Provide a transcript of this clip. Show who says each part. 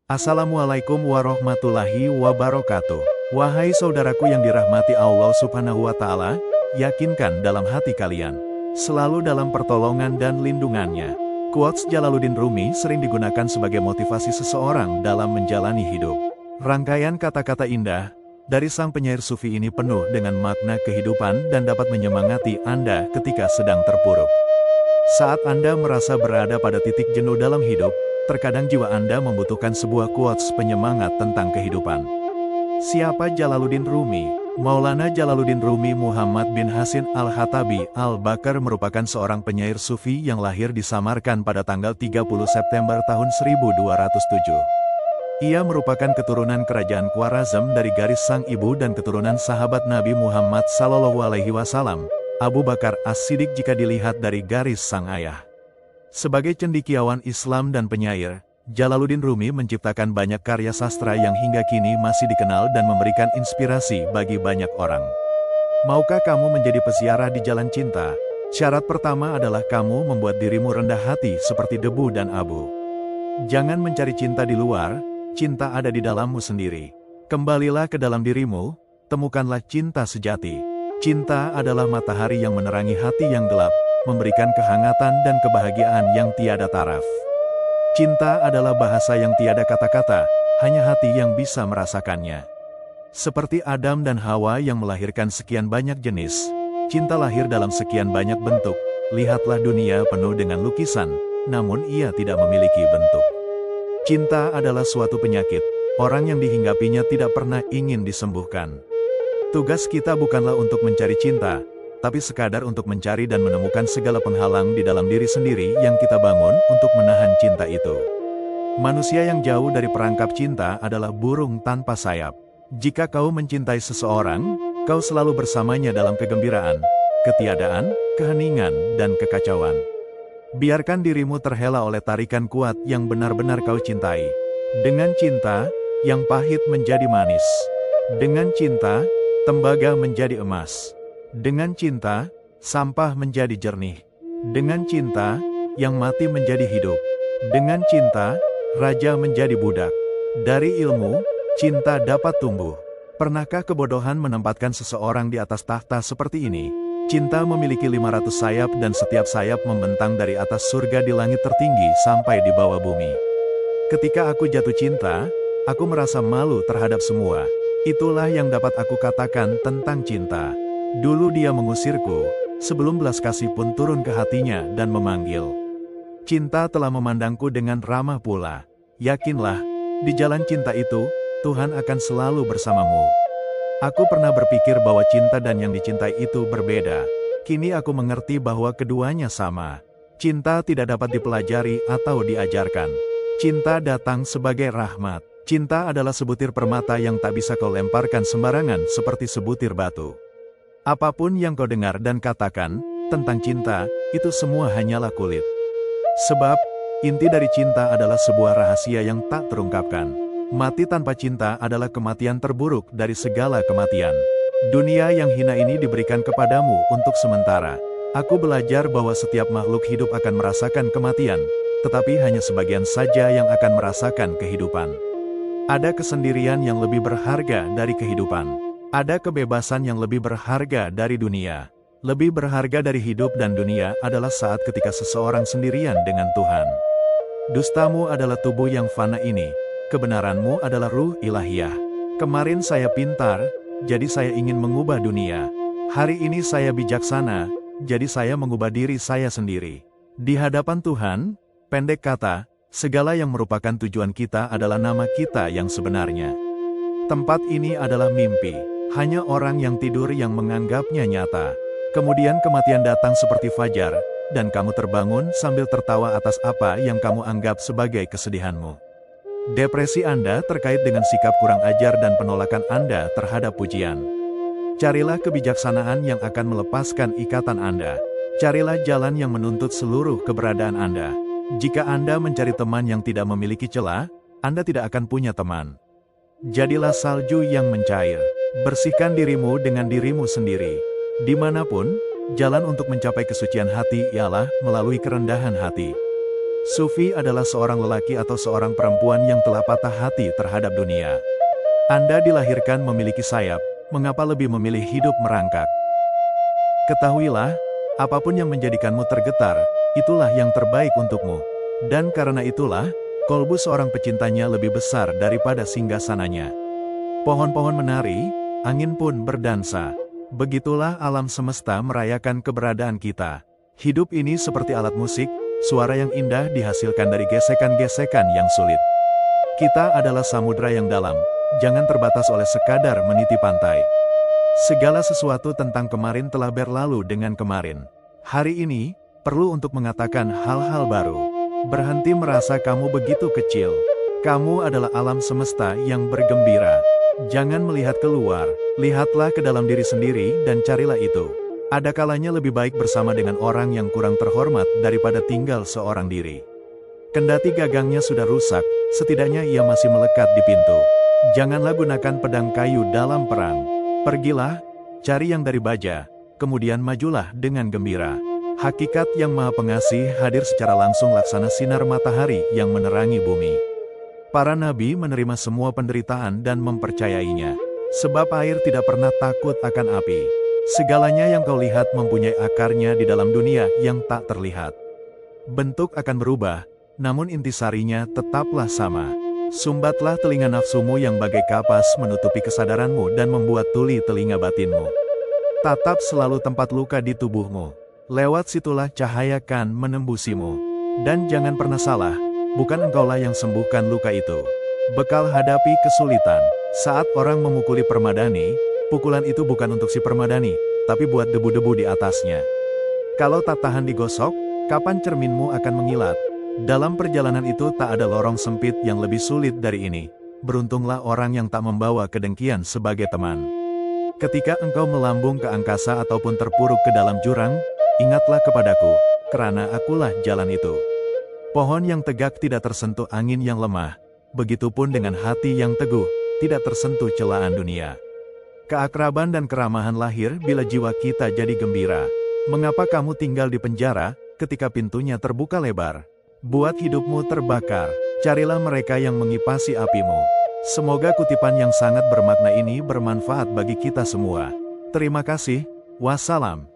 Speaker 1: Assalamualaikum warahmatullahi wabarakatuh. Wahai saudaraku yang dirahmati Allah Subhanahu wa Ta'ala, yakinkan dalam hati kalian selalu dalam pertolongan dan lindungannya. Quotes Jalaluddin Rumi sering digunakan sebagai motivasi seseorang dalam menjalani hidup. Rangkaian kata-kata indah dari sang penyair sufi ini penuh dengan makna kehidupan dan dapat menyemangati Anda ketika sedang terpuruk. Saat Anda merasa berada pada titik jenuh dalam hidup, terkadang jiwa Anda membutuhkan sebuah quotes penyemangat tentang kehidupan. Siapa Jalaluddin Rumi? Maulana Jalaluddin Rumi Muhammad bin Hasin Al-Hatabi Al-Bakar merupakan seorang penyair sufi yang lahir di Samarkand pada tanggal 30 September tahun 1207. Ia merupakan keturunan kerajaan Khwarazm dari garis sang ibu dan keturunan sahabat Nabi Muhammad SAW, Abu Bakar As-Siddiq jika dilihat dari garis sang ayah. Sebagai cendekiawan Islam dan penyair, Jalaluddin Rumi menciptakan banyak karya sastra yang hingga kini masih dikenal dan memberikan inspirasi bagi banyak orang. Maukah kamu menjadi peziarah di jalan cinta? Syarat pertama adalah kamu membuat dirimu rendah hati seperti debu dan abu. Jangan mencari cinta di luar, cinta ada di dalammu sendiri. Kembalilah ke dalam dirimu, temukanlah cinta sejati. Cinta adalah matahari yang menerangi hati yang gelap, memberikan kehangatan dan kebahagiaan yang tiada taraf. Cinta adalah bahasa yang tiada kata-kata, hanya hati yang bisa merasakannya. Seperti Adam dan Hawa yang melahirkan sekian banyak jenis, cinta lahir dalam sekian banyak bentuk. Lihatlah dunia penuh dengan lukisan, namun ia tidak memiliki bentuk. Cinta adalah suatu penyakit, orang yang dihinggapinya tidak pernah ingin disembuhkan. Tugas kita bukanlah untuk mencari cinta, tapi sekadar untuk mencari dan menemukan segala penghalang di dalam diri sendiri yang kita bangun untuk menahan cinta itu. Manusia yang jauh dari perangkap cinta adalah burung tanpa sayap. Jika kau mencintai seseorang, kau selalu bersamanya dalam kegembiraan, ketiadaan, keheningan, dan kekacauan. Biarkan dirimu terhela oleh tarikan kuat yang benar-benar kau cintai. Dengan cinta, yang pahit menjadi manis. Dengan cinta, tembaga menjadi emas. Dengan cinta, sampah menjadi jernih. Dengan cinta, yang mati menjadi hidup. Dengan cinta, raja menjadi budak. Dari ilmu, cinta dapat tumbuh. Pernahkah kebodohan menempatkan seseorang di atas tahta seperti ini? Cinta memiliki 500 sayap dan setiap sayap membentang dari atas surga di langit tertinggi sampai di bawah bumi. Ketika aku jatuh cinta, aku merasa malu terhadap semua. Itulah yang dapat aku katakan tentang cinta. Dulu dia mengusirku, sebelum belas kasih pun turun ke hatinya dan memanggil. Cinta telah memandangku dengan ramah pula. Yakinlah, di jalan cinta itu, Tuhan akan selalu bersamamu. Aku pernah berpikir bahwa cinta dan yang dicintai itu berbeda. Kini aku mengerti bahwa keduanya sama. Cinta tidak dapat dipelajari atau diajarkan. Cinta datang sebagai rahmat. Cinta adalah sebutir permata yang tak bisa kau lemparkan sembarangan seperti sebutir batu. Apapun yang kau dengar dan katakan tentang cinta, itu semua hanyalah kulit. Sebab, inti dari cinta adalah sebuah rahasia yang tak terungkapkan. Mati tanpa cinta adalah kematian terburuk dari segala kematian. Dunia yang hina ini diberikan kepadamu untuk sementara. Aku belajar bahwa setiap makhluk hidup akan merasakan kematian, tetapi hanya sebagian saja yang akan merasakan kehidupan. Ada kesendirian yang lebih berharga dari kehidupan. Ada kebebasan yang lebih berharga dari dunia. Lebih berharga dari hidup dan dunia adalah saat ketika seseorang sendirian dengan Tuhan. Dustamu adalah tubuh yang fana ini. Kebenaranmu adalah ruh ilahiyah. Kemarin saya pintar, jadi saya ingin mengubah dunia. Hari ini saya bijaksana, jadi saya mengubah diri saya sendiri. Di hadapan Tuhan, pendek kata, segala yang merupakan tujuan kita adalah nama kita yang sebenarnya. Tempat ini adalah mimpi. Hanya orang yang tidur yang menganggapnya nyata. Kemudian kematian datang seperti fajar, dan kamu terbangun sambil tertawa atas apa yang kamu anggap sebagai kesedihanmu. Depresi Anda terkait dengan sikap kurang ajar dan penolakan Anda terhadap pujian. Carilah kebijaksanaan yang akan melepaskan ikatan Anda. Carilah jalan yang menuntut seluruh keberadaan Anda. Jika Anda mencari teman yang tidak memiliki celah, Anda tidak akan punya teman. Jadilah salju yang mencair. Bersihkan dirimu dengan dirimu sendiri. Dimanapun, jalan untuk mencapai kesucian hati ialah melalui kerendahan hati. Sufi adalah seorang lelaki atau seorang perempuan yang telah patah hati terhadap dunia. Anda dilahirkan memiliki sayap, mengapa lebih memilih hidup merangkak? Ketahuilah, apapun yang menjadikanmu tergetar, itulah yang terbaik untukmu. Dan karena itulah, kolbu seorang pecintanya lebih besar daripada singgasananya. Pohon-pohon menari, angin pun berdansa. Begitulah alam semesta merayakan keberadaan kita. Hidup ini seperti alat musik, suara yang indah dihasilkan dari gesekan-gesekan yang sulit. Kita adalah samudra yang dalam, jangan terbatas oleh sekadar meniti pantai. Segala sesuatu tentang kemarin telah berlalu dengan kemarin. Hari ini, perlu untuk mengatakan hal-hal baru. Berhenti merasa kamu begitu kecil. Kamu adalah alam semesta yang bergembira. Jangan melihat keluar, lihatlah ke dalam diri sendiri dan carilah itu. Ada kalanya lebih baik bersama dengan orang yang kurang terhormat daripada tinggal seorang diri. Kendati gagangnya sudah rusak, setidaknya ia masih melekat di pintu. Janganlah gunakan pedang kayu dalam perang. Pergilah, cari yang dari baja, kemudian majulah dengan gembira. Hakikat yang Maha Pengasih hadir secara langsung laksana sinar matahari yang menerangi bumi. Para nabi menerima semua penderitaan dan mempercayainya. Sebab air tidak pernah takut akan api. Segalanya yang kau lihat mempunyai akarnya di dalam dunia yang tak terlihat. Bentuk akan berubah, namun intisarinya tetaplah sama. Sumbatlah telinga nafsumu yang bagai kapas menutupi kesadaranmu dan membuat tuli telinga batinmu. Tatap selalu tempat luka di tubuhmu. Lewat situlah cahaya kan menembusimu. Dan jangan pernah salah, bukan engkaulah yang sembuhkan luka itu. Bekal hadapi kesulitan. Saat orang memukuli permadani, pukulan itu bukan untuk si permadani, tapi buat debu-debu di atasnya. Kalau tak tahan digosok, kapan cerminmu akan mengilat? Dalam perjalanan itu tak ada lorong sempit yang lebih sulit dari ini. Beruntunglah orang yang tak membawa kedengkian sebagai teman. Ketika engkau melambung ke angkasa ataupun terpuruk ke dalam jurang, ingatlah kepadaku, karena akulah jalan itu. Pohon yang tegak tidak tersentuh angin yang lemah, begitupun dengan hati yang teguh, tidak tersentuh celaan dunia. Keakraban dan keramahan lahir bila jiwa kita jadi gembira. Mengapa kamu tinggal di penjara, ketika pintunya terbuka lebar? Buat hidupmu terbakar, carilah mereka yang mengipasi apimu. Semoga kutipan yang sangat bermakna ini bermanfaat bagi kita semua. Terima kasih, wassalam.